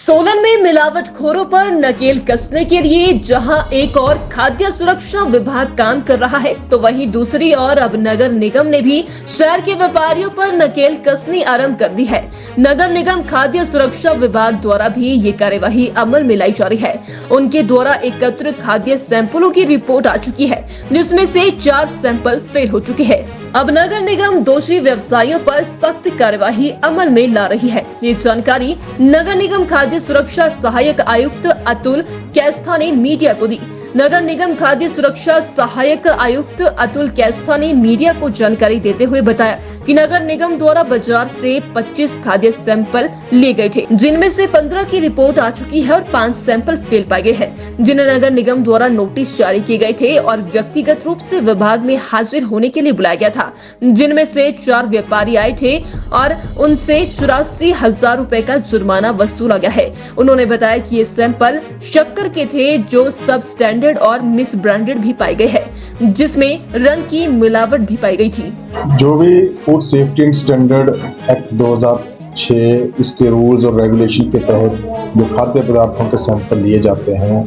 सोलन में मिलावटखोरों पर नकेल कसने के लिए जहां एक और खाद्य सुरक्षा विभाग काम कर रहा है, तो वहीं दूसरी ओर अब नगर निगम ने भी शहर के व्यापारियों पर नकेल कसनी आरंभ कर दी है। नगर निगम खाद्य सुरक्षा विभाग द्वारा भी ये कार्यवाही अमल में लाई जा रही है। उनके द्वारा एकत्र खाद्य सैंपलों की रिपोर्ट आ चुकी है, जिसमें से 4 सैंपल फेल हो चुके हैं। अब नगर निगम दोषी व्यवसायियों पर सख्त कार्यवाही अमल में ला रही है। ये जानकारी नगर निगम खाद्य सुरक्षा सहायक आयुक्त अतुल कैस्था ने मीडिया को दी। नगर निगम खाद्य सुरक्षा सहायक आयुक्त अतुल कैस्था ने मीडिया को जानकारी देते हुए बताया कि नगर निगम द्वारा बाजार से 25 खाद्य सैंपल लिए गए थे, जिनमें से 15 की रिपोर्ट आ चुकी है और 5 सैंपल फेल पाए गए हैं, जिन्हें नगर निगम द्वारा नोटिस जारी किए गए थे और व्यक्तिगत रूप से विभाग में हाजिर होने के लिए बुलाया गया था, जिनमें से 4 व्यापारी आए थे और उनसे 84,000 रुपए का जुर्माना वसूला गया है। उन्होंने बताया कि ये सैंपल शक्कर के थे, जो सब स्टैंडर्ड और मिस ब्रांडेड भी पाए गए हैं, जिसमें रंग की मिलावट भी पाई गई थी। जो भी food safety and standard act 2006 इसके रूल्स और रेगुलेशन के तहत जो खाद्य पदार्थों के सैंपल लिए जाते हैं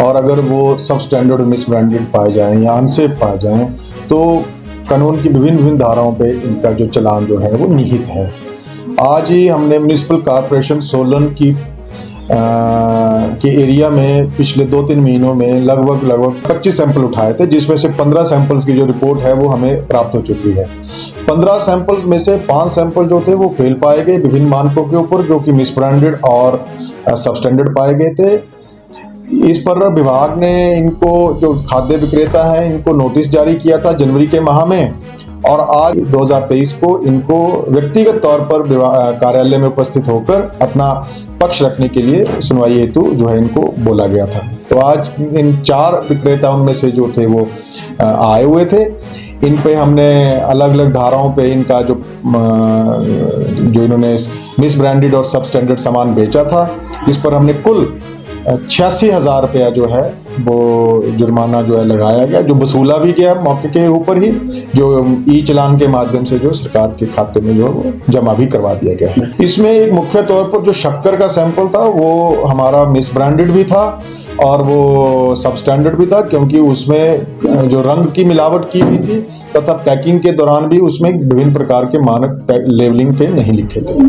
और अगर वो सब स्टैंडर्ड मिस ब्रांडेड पाए जाएं या अनसेफ पाए जाएं, तो कानून की विभिन्न धाराओं पे इनका जो चालान जो है वो निहित है। आज ही हमने म्युनिसिपल कॉर्पोरेशन सोलन के एरिया में पिछले 2-3 महीनों में लगभग 25 सैंपल उठाए थे, जिसमें से 15 सैंपल्स की जो रिपोर्ट है वो हमें प्राप्त हो चुकी है। 15 सैंपल्स में से 5 सैंपल जो थे वो फेल पाए गए विभिन्न मानकों के ऊपर, जो कि मिस ब्रांडेड और सबस्टैंडर्ड पाए गए थे। इस पर विभाग ने इनको, जो खाद्य विक्रेता है, इनको नोटिस जारी किया था जनवरी के माह में, और आज 2023 को इनको व्यक्तिगत तौर पर कार्यालय में उपस्थित होकर अपना पक्ष रखने के लिए सुनवाई हेतु जो है इनको बोला गया था। तो आज इन 4 विक्रेताओं में से जो थे वो आए हुए थे। इन पे हमने अलग अलग धाराओं पे इनका जो इन्होंने मिस ब्रांडेड और सब स्टैंडर्ड सामान बेचा था, इस पर हमने कुल 86,000 रुपया जो है वो जुर्माना जो है लगाया गया, जो वसूला भी गया मौके के ऊपर ही, जो ई चालान के माध्यम से जो सरकार के खाते में जो जमा भी करवा दिया गया है। इसमें एक मुख्य तौर पर जो शक्कर का सैंपल था वो हमारा मिस ब्रांडेड भी था और वो सब स्टैंडर्ड भी था, क्योंकि उसमें जो रंग की मिलावट की हुई थी तथा पैकिंग के दौरान भी उसमें विभिन्न प्रकार के मानक लेवलिंग के नहीं लिखे थे।